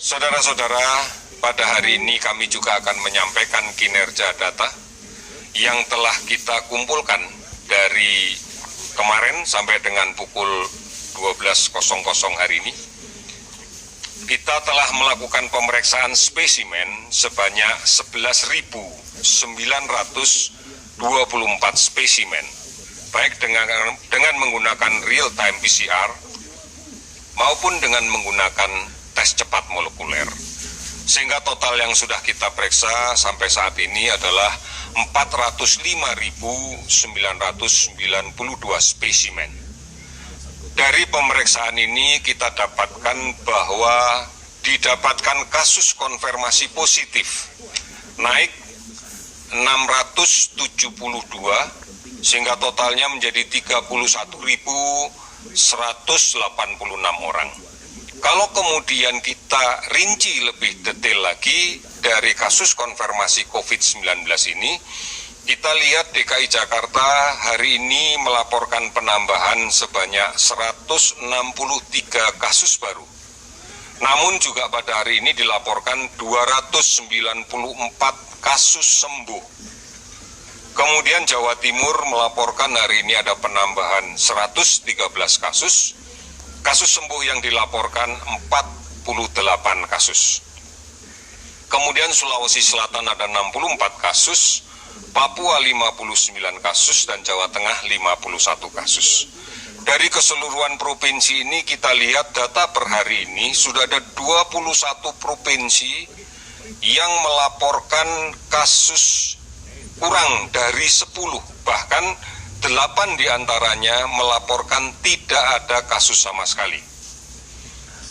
Saudara-saudara, pada hari ini kami juga akan menyampaikan kinerja data yang telah kita kumpulkan dari kemarin sampai dengan pukul 12.00 hari ini. Kita telah melakukan pemeriksaan spesimen sebanyak 11.924 spesimen, baik dengan menggunakan real-time PCR maupun dengan menggunakan tes cepat molekuler. Sehingga total yang sudah kita periksa sampai saat ini adalah 405.992 spesimen. Dari pemeriksaan ini kita dapatkan bahwa didapatkan kasus konfirmasi positif naik 672 sehingga totalnya menjadi 31.186 orang. Kalau kemudian kita rinci lebih detail lagi dari kasus konfirmasi COVID-19 ini, kita lihat DKI Jakarta hari ini melaporkan penambahan sebanyak 163 kasus baru. Namun juga pada hari ini dilaporkan 294 kasus sembuh. Kemudian Jawa Timur melaporkan hari ini ada penambahan 113 kasus. Kasus sembuh yang dilaporkan 48 kasus. Kemudian Sulawesi Selatan ada 64 kasus, Papua 59 kasus, dan Jawa Tengah 51 kasus. Dari keseluruhan provinsi ini kita lihat data per hari ini sudah ada 21 provinsi yang melaporkan kasus kurang dari 10, bahkan 8 diantaranya melaporkan tidak ada kasus sama sekali.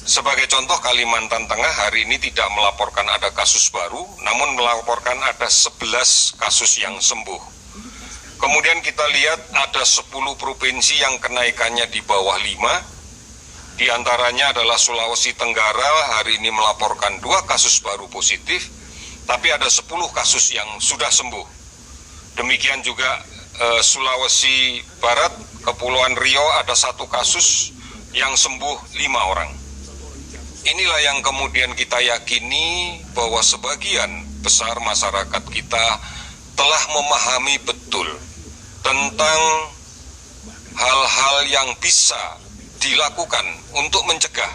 Sebagai contoh, Kalimantan Tengah hari ini tidak melaporkan ada kasus baru, namun melaporkan ada 11 kasus yang sembuh. Kemudian kita lihat ada 10 provinsi yang kenaikannya di bawah 5, diantaranya adalah Sulawesi Tenggara hari ini melaporkan 2 kasus baru positif, tapi ada 10 kasus yang sudah sembuh. Demikian juga Sulawesi Barat, Kepulauan Riau ada 1 kasus yang sembuh 5 orang. Inilah yang kemudian kita yakini bahwa sebagian besar masyarakat kita telah memahami betul tentang hal-hal yang bisa dilakukan untuk mencegah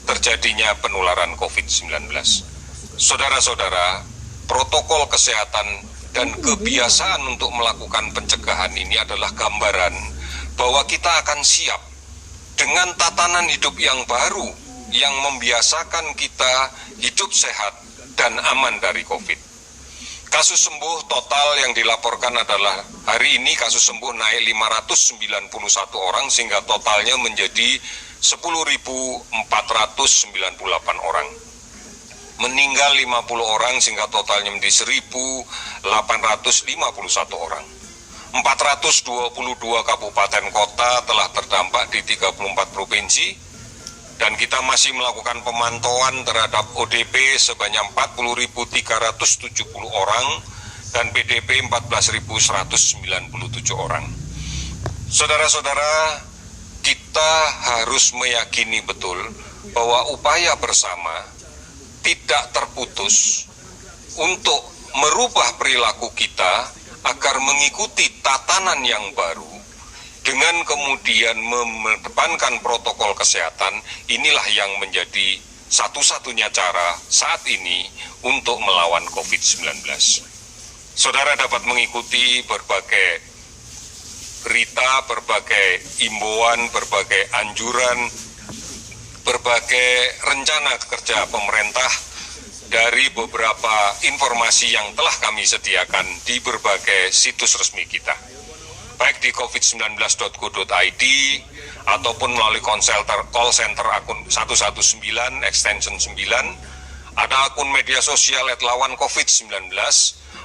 terjadinya penularan COVID-19. Saudara-saudara, protokol kesehatan dan kebiasaan untuk melakukan pencegahan ini adalah gambaran bahwa kita akan siap dengan tatanan hidup yang baru yang membiasakan kita hidup sehat dan aman dari COVID. Kasus sembuh total yang dilaporkan adalah hari ini kasus sembuh naik 591 orang sehingga totalnya menjadi 10.498 orang. Meninggal 50 orang sehingga totalnya menjadi 1.851 orang. 422 kabupaten kota telah terdampak di 34 provinsi dan kita masih melakukan pemantauan terhadap ODP sebanyak 40.370 orang dan PDP 14.197 orang. Saudara-saudara, kita harus meyakini betul bahwa upaya bersama tidak terputus untuk merubah perilaku kita agar mengikuti tatanan yang baru dengan kemudian mengedepankan protokol kesehatan. Inilah yang menjadi satu-satunya cara saat ini untuk melawan COVID-19. Saudara dapat mengikuti berbagai berita, berbagai imbauan, berbagai anjuran, berbagai rencana kerja pemerintah dari beberapa informasi yang telah kami sediakan di berbagai situs resmi kita, baik di covid19.go.id ataupun melalui call center akun 119 extension 9, ada akun media sosial @lawancovid19,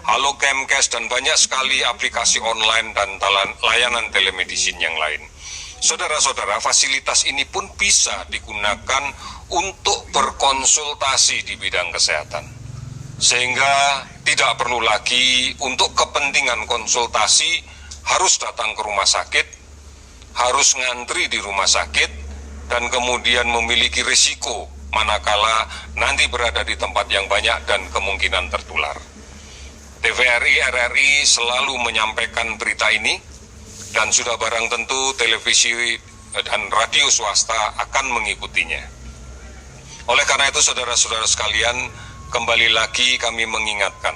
Halo Kemkes, dan banyak sekali aplikasi online dan layanan telemedicine yang lain. Saudara-saudara, fasilitas ini pun bisa digunakan untuk berkonsultasi di bidang kesehatan. Sehingga tidak perlu lagi untuk kepentingan konsultasi harus datang ke rumah sakit, harus ngantri di rumah sakit, dan kemudian memiliki risiko manakala nanti berada di tempat yang banyak dan kemungkinan tertular. TVRI RRI selalu menyampaikan berita ini dan sudah barang tentu televisi dan radio swasta akan mengikutinya. Oleh karena itu saudara-saudara sekalian, kembali lagi kami mengingatkan,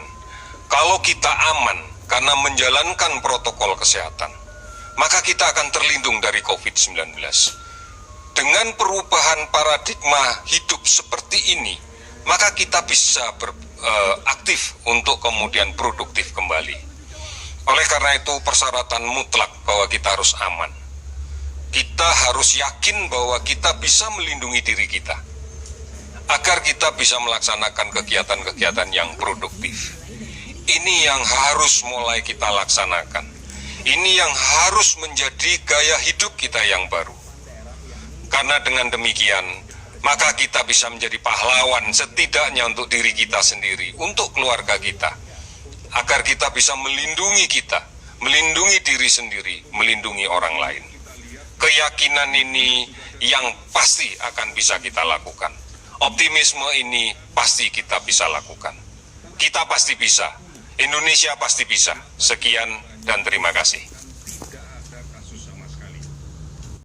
kalau kita aman karena menjalankan protokol kesehatan, maka kita akan terlindung dari COVID-19. Dengan perubahan paradigma hidup seperti ini, maka kita bisa aktif untuk kemudian produktif kembali. Oleh karena itu persyaratan mutlak bahwa kita harus aman. Kita harus yakin bahwa kita bisa melindungi diri kita, agar kita bisa melaksanakan kegiatan-kegiatan yang produktif. Ini yang harus mulai kita laksanakan. Ini yang harus menjadi gaya hidup kita yang baru. Karena dengan demikian, maka kita bisa menjadi pahlawan setidaknya untuk diri kita sendiri, untuk keluarga kita, agar kita bisa melindungi kita, melindungi diri sendiri, melindungi orang lain. Keyakinan ini yang pasti akan bisa kita lakukan. Optimisme ini pasti kita bisa lakukan. Kita pasti bisa. Indonesia pasti bisa. Sekian dan terima kasih.